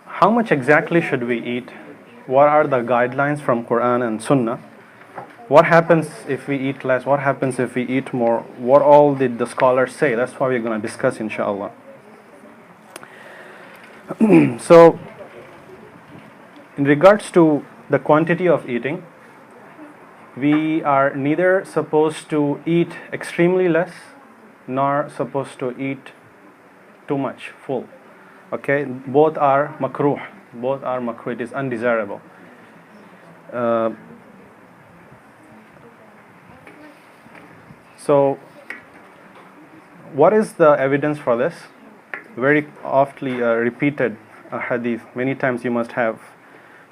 how much exactly should we eat? What are the guidelines from Quran and Sunnah? What happens if we eat less? What happens if we eat more? What all did the scholars say? That's what we're going to discuss, inshallah. So, in regards to the quantity of eating, we are neither supposed to eat extremely less nor supposed to eat too much, full. Okay, both are makruh. Both are makruh. It is undesirable. So, what is the evidence for this? Very oftly repeated hadith. Many times you must have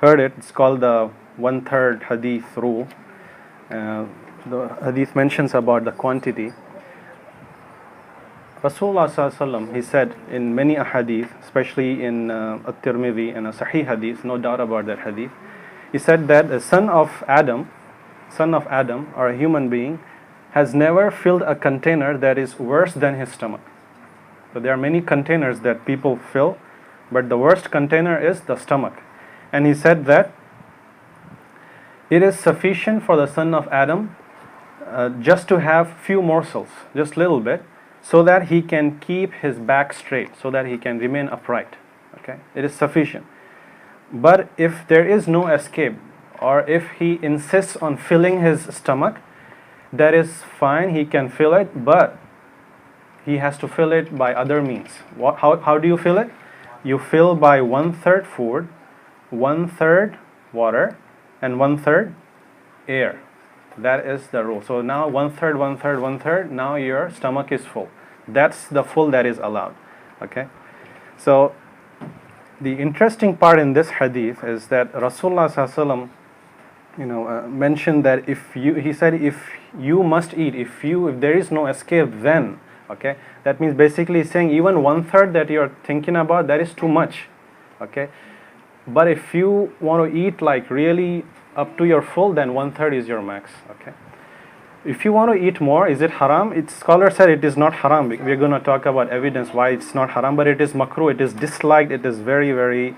heard it. It's called the 1/3 hadith rule. The hadith mentions about the quantity. Rasulullah ﷺ, he said in many hadith, especially in At-Tirmidhi and a Sahih hadith, no doubt about that hadith, he said that the son of Adam, or a human being, has never filled a container that is worse than his stomach. So there are many containers that people fill, but the worst container is the stomach. And he said that it is sufficient for the son of Adam just to have few morsels, just little bit, so that he can keep his back straight, so that he can remain upright. Okay, it is sufficient. But if there is no escape, or if he insists on filling his stomach, that is fine, he can fill it, but he has to fill it by other means. How do you fill it? You fill by 1/3 food, 1/3 water, and 1/3 air. That is the rule. So now 1/3, 1/3, 1/3, now your stomach is full. That's the full that is allowed. Okay? So the interesting part in this hadith is that Rasulullah ﷺ, mentioned that he said if you must eat, if there is no escape, then, okay, that means basically saying even 1/3 that you're thinking about, that is too much. Okay? But if you want to eat like really up to your full, then 1/3 is your max. Okay. If you want to eat more, is it haram? Scholars said it is not haram. We're going to talk about evidence why it's not haram, but it is makruh. It is disliked. It is very, very,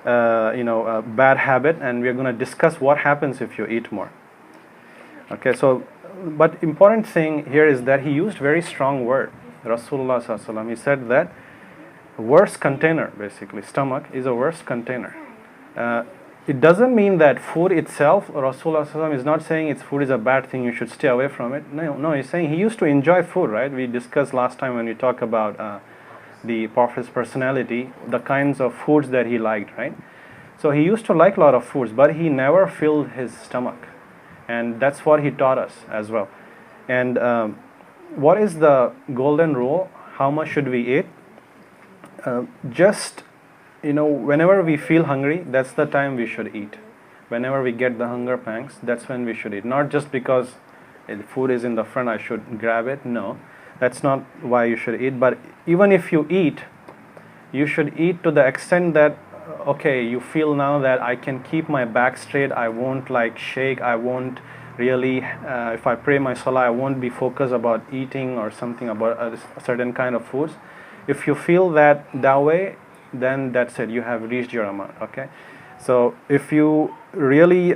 a bad habit, and we're going to discuss what happens if you eat more. Okay. So, but important thing here is that he used very strong word. Rasulullah ﷺ, he said that worst container, basically stomach, is a worst container. It doesn't mean that food itself, Rasulullah ﷺ is not saying food is a bad thing, you should stay away from it. No, he's saying he used to enjoy food, right? We discussed last time when we talked about the Prophet's personality, the kinds of foods that he liked, right? So he used to like a lot of foods, but he never filled his stomach. And that's what he taught us as well. And what is the golden rule? How much should we eat? Whenever we feel hungry, that's the time we should eat. Whenever we get the hunger pangs, that's when we should eat. Not just because food is in the front, I should grab it. No, that's not why you should eat. But even if you eat, you should eat to the extent that, okay, you feel now that I can keep my back straight, I won't like shake, I won't really, if I pray my salah, I won't be focused about eating or something about a certain kind of foods. If you feel that way, then that's it, you have reached your amount. Okay, so if you really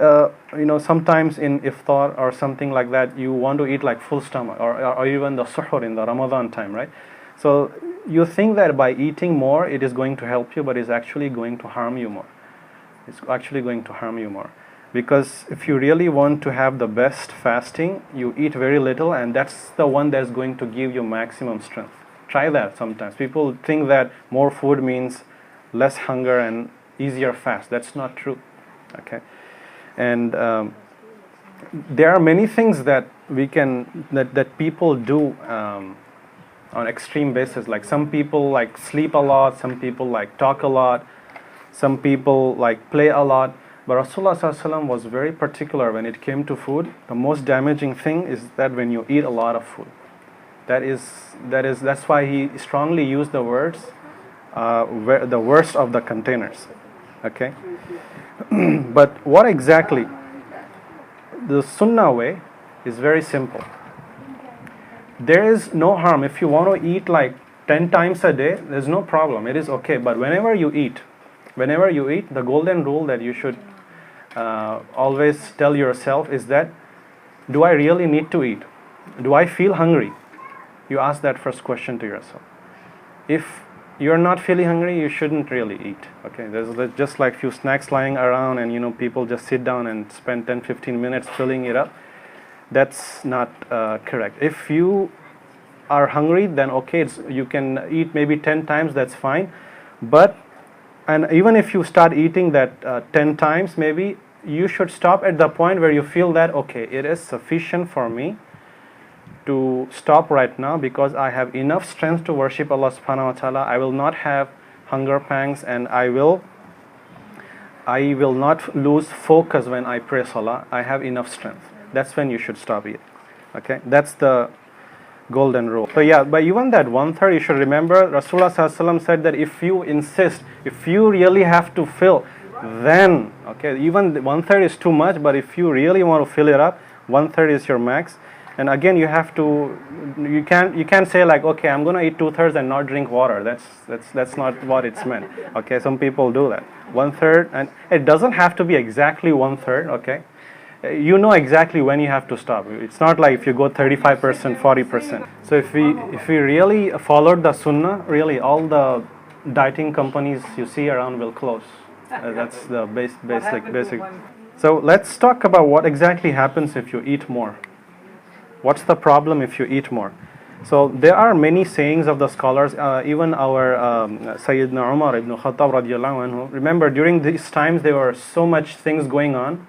sometimes in iftar or something like that, you want to eat like full stomach, or even the suhoor in the Ramadan time, right? So you think that by eating more it is going to help you, but it's actually going to harm you more. It's actually going to harm you more, because if you really want to have the best fasting, you eat very little, and that's the one that's going to give you maximum strength. Try that sometimes. People think that more food means less hunger and easier fast. That's not true. Okay, and there are many things that that people do on extreme basis. Like some people like sleep a lot, some people like talk a lot, some people like play a lot. But Rasulullah ﷺ was very particular when it came to food. The most damaging thing is that when you eat a lot of food. That's why he strongly used the words the worst of the containers. Okay. But what exactly? The sunnah way is very simple. There is no harm if you want to eat like 10 times a day. There's no problem. It is okay. But whenever you eat, Whenever you eat, the golden rule that you should always tell yourself is that, do I really need to eat? Do I feel hungry? You ask that first question to yourself. If you're not feeling hungry, you shouldn't really eat. Okay, there's just like few snacks lying around, and people just sit down and spend 10-15 minutes filling it up. That's not correct. If you are hungry, then okay, you can eat maybe 10 times, that's fine. And even if you start eating that 10 times, maybe you should stop at the point where you feel that, okay, it is sufficient for me to stop right now, because I have enough strength to worship Allah subhanahu wa ta'ala. I will not have hunger pangs, and I will not lose focus when I pray salah. I have enough strength. That's when you should stop eating. Okay, that's the golden rule. So yeah, but even that 1/3, you should remember Rasulullah sallallahu alaihi wasallam said that if you insist, if you really have to fill, then okay, even 1/3 is too much, but if you really want to fill it up, 1/3 is your max. And again, you can't say like, okay, I'm gonna eat 2/3 and not drink water. That's not what it's meant. Okay, some people do that. 1/3, and it doesn't have to be exactly 1/3. Okay, you know exactly when you have to stop. It's not like if you go 35%, 40%. So if we really followed the sunnah, really all the dieting companies you see around will close. That's the basic. So let's talk about what exactly happens if you eat more. What's the problem if you eat more? So there are many sayings of the scholars, even our Sayyidina Umar ibn Khattab radiallahu anhu. Remember, during these times there were so much things going on,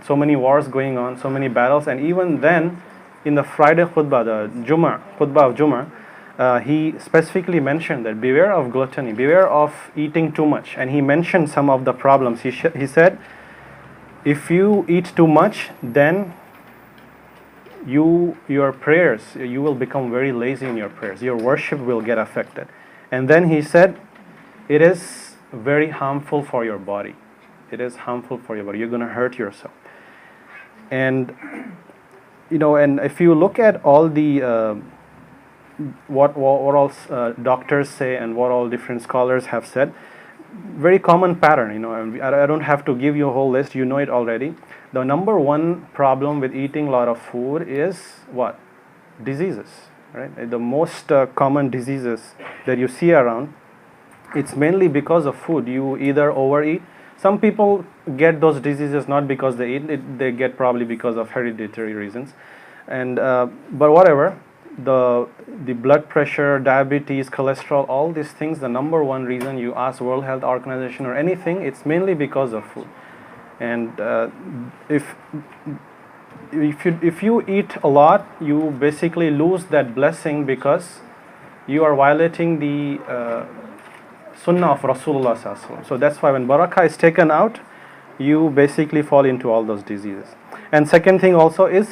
so many wars going on, so many battles, and even then, in the Friday khutbah, the khutbah of Jummah, he specifically mentioned that beware of gluttony, beware of eating too much, and he mentioned some of the problems. He said, if you eat too much, then your prayers, you will become very lazy in your prayers. Your worship will get affected. And then he said, it is very harmful for your body. It is harmful for your body. You're going to hurt yourself. And and if you look at all the what all doctors say and what all different scholars have said, very common pattern. I don't have to give you a whole list. You know it already. The number one problem with eating a lot of food is what? Diseases, right? The most common diseases that you see around, it's mainly because of food. You either overeat. Some people get those diseases not because they eat it, they get probably because of hereditary reasons. And but whatever, the blood pressure, diabetes, cholesterol, all these things, the number one reason you ask World Health Organization or anything, it's mainly because of food. And if you eat a lot, you basically lose that blessing, because you are violating the sunnah of Rasulullah sallallahu alaihi wasallam. So that's why when barakah is taken out, you basically fall into all those diseases. And second thing also is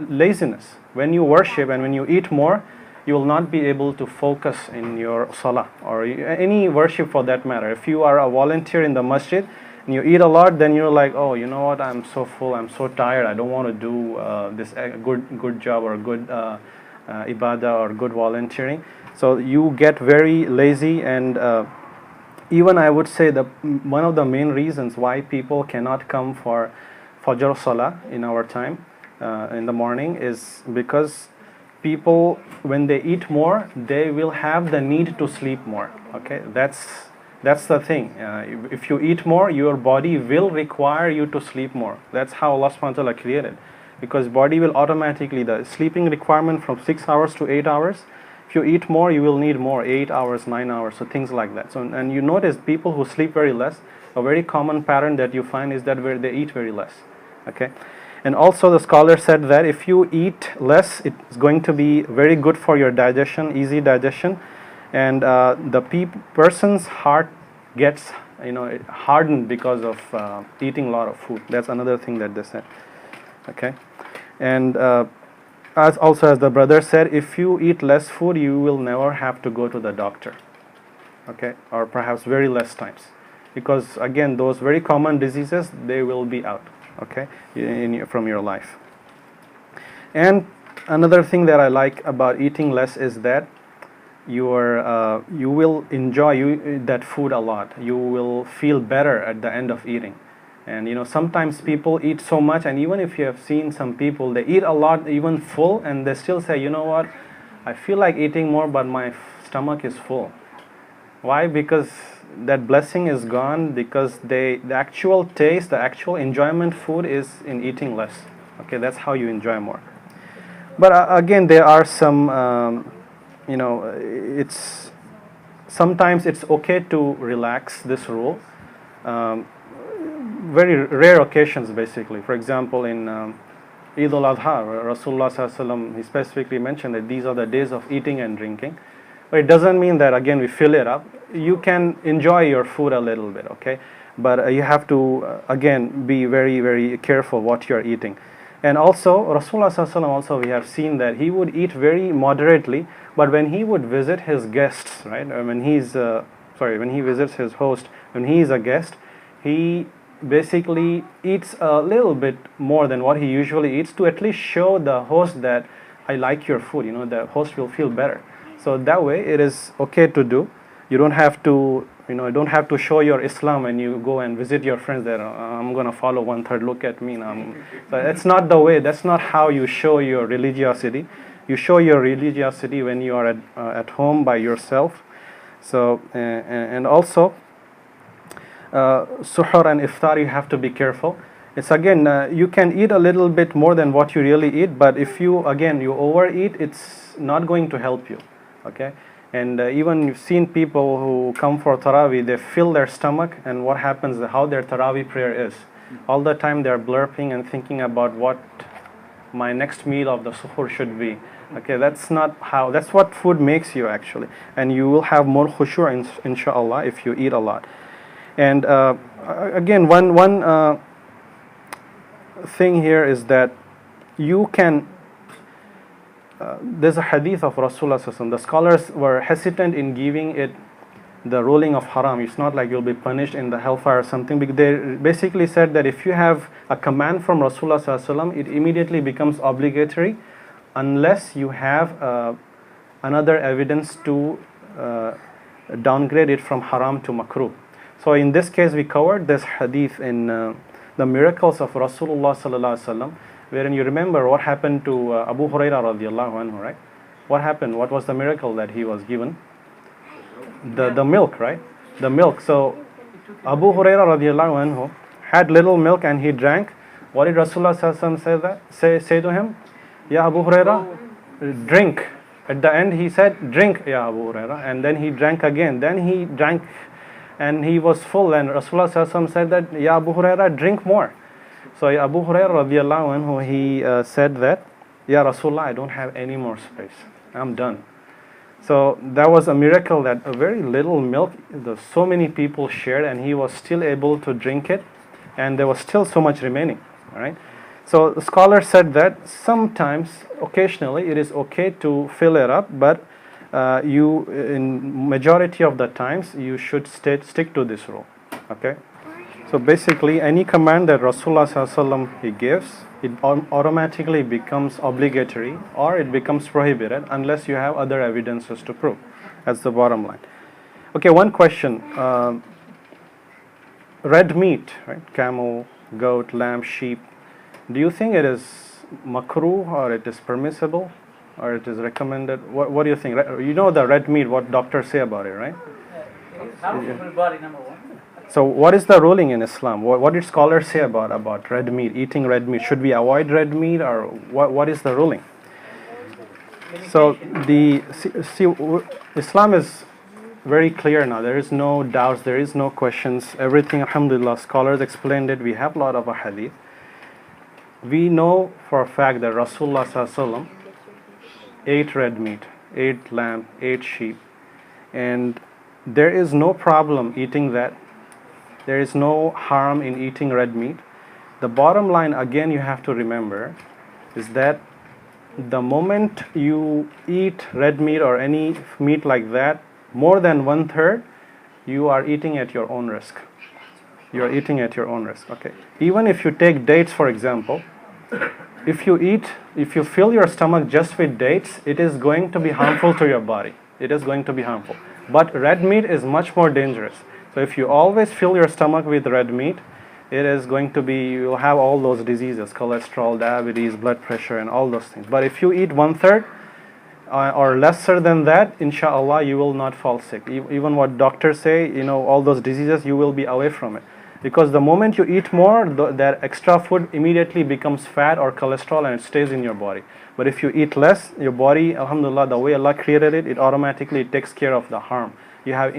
laziness. When you worship and when you eat more, you will not be able to focus in your salah or any worship for that matter. If you are a volunteer in the masjid and you eat a lot, then you're like, oh, you know what, I'm so full, I'm so tired, I don't want to do this good job or good ibadah or good volunteering. So you get very lazy. And even I would say that one of the main reasons why people cannot come for Fajr Salah in our time in the morning is because people, when they eat more, they will have the need to sleep more. Okay, that's the thing. If you eat more, your body will require you to sleep more. That's how Allah subhanahu wa ta'ala created, because body will automatically, the sleeping requirement from 6 hours to 8 hours. If you eat more, you will need more, 8 hours, 9 hours, so things like that. So, and you notice people who sleep very less, a very common pattern that you find is that where they eat very less. Okay, and also the scholar said that if you eat less, it's going to be very good for your digestion, easy digestion, and the person's heart gets hardened because of eating a lot of food. That's another thing that they said. Okay, and as the brother said, if you eat less food, you will never have to go to the doctor. Okay, or perhaps very less times, because again, those very common diseases, they will be out. Okay, from your life. And another thing that I like about eating less is that you will enjoy that food a lot. You will feel better at the end of eating. And sometimes people eat so much, and even if you have seen some people, they eat a lot, even full, and they still say, you know what, I feel like eating more, but my stomach is full. Why? Because that blessing is gone, because the actual taste, the actual enjoyment food is in eating less. Okay, that's how you enjoy more. But again, there are some, sometimes it's okay to relax this rule. Very rare occasions, basically. For example, in Eid al-Adha, Rasulullah sallallahu alaihi wasallam, he specifically mentioned that these are the days of eating and drinking. But it doesn't mean that, again, we fill it up. You can enjoy your food a little bit, okay? But you have to, again, be very, very careful what you're eating. And also, Rasulullah sallallahu alaihi wasallam, also we have seen that he would eat very moderately, but when he would visit his guests, right, or when when he visits his host, when he is a guest, he basically eats a little bit more than what he usually eats, to at least show the host that I like your food. The host will feel better. So that way it is okay to do. You don't have to show your Islam when you go and visit your friends that I'm going to follow 1/3, look at me now. So that's not the way. That's not how you show your religiosity. You show your religiosity when you are at home by yourself. So and also suhoor and iftar, you have to be careful. It's again, you can eat a little bit more than what you really eat, but if you overeat, it's not going to help you. Okay, and even you've seen people who come for Taraweeh, they fill their stomach, and what happens, how their Taraweeh prayer is. All the time they're blurping and thinking about what my next meal of the suhoor should be. Okay, that's what food makes you actually. And you will have more khushu' inshallah if you eat a lot. And again, one thing here is that you can, there's a hadith of Rasulullah sallallahu alaihi wasallam. The scholars were hesitant in giving it the ruling of haram. It's not like you'll be punished in the hellfire or something, because they basically said that if you have a command from Rasulullah sallallahu alaihi wasallam, it immediately becomes obligatory unless you have another evidence to downgrade it from haram to makruh. So in this case, we covered this hadith in the miracles of Rasulullah sallallahu alaihi wasallam, wherein you remember what happened to Abu Huraira radiallahu anhu, right? What happened? What was the miracle that he was given? The milk, right? The milk. So Abu Huraira radiallahu anhu had little milk and he drank. What did Rasulullah sallallahu alaihi wasallam say to him? Ya Abu Huraira, drink. At the end he said, drink, Ya Abu Huraira, and then he drank again. Then he drank and he was full, and Rasulullah sallallahu alaihi wasallam said that, Ya Abu Huraira, drink more. So Abu Huraira radiallahu anhu, he said that, Ya Rasulullah, I don't have any more space. I'm done. So that was a miracle, that a very little milk, so many people shared, and he was still able to drink it, and there was still so much remaining. All right. So the scholar said that sometimes, occasionally, it is okay to fill it up, but in majority of the times, you should stick to this rule. Okay. So basically, any command that Rasulullah sallallahu alaihi wasallam he gives, it automatically becomes obligatory or it becomes prohibited unless you have other evidences to prove. That's the bottom line. Okay, one question. Red meat, right? Camel, goat, lamb, sheep. Do you think it is makruh or it is permissible or it is recommended? What do you think? You know the red meat, what doctors say about it, right? It's harmful for the body, number one. So what is the ruling in Islam? What did scholars say about red meat, eating red meat? Should we avoid red meat, or what is the ruling? So Islam is very clear now. There is no doubts, there is no questions. Everything, alhamdulillah, scholars explained it. We have a lot of hadith. We know for a fact that Rasulullah sallallahu alaihi wasallam ate red meat, ate lamb, ate sheep, and there is no problem eating that. There is no harm in eating red meat. The bottom line, again, you have to remember, is that the moment you eat red meat or any meat like that, more than 1/3, you are eating at your own risk. You are eating at your own risk. Okay. Even if you take dates, for example, if you fill your stomach just with dates, it is going to be harmful to your body. it is going to be harmful. But red meat is much more dangerous. So if you always fill your stomach with red meat, it is going to be, you will have all those diseases, cholesterol, diabetes, blood pressure, and all those things. But if you eat 1/3 or lesser than that, inshallah, you will not fall sick. Even what doctors say, all those diseases, you will be away from it. Because the moment you eat more, that extra food immediately becomes fat or cholesterol and it stays in your body. But if you eat less, your body, alhamdulillah, the way Allah created it, it automatically takes care of the harm. You have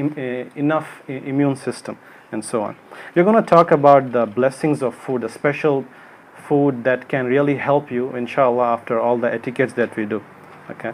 enough immune system and so on. We're going to talk about the blessings of food, the special food that can really help you, inshallah, after all the etiquettes that we do. Okay.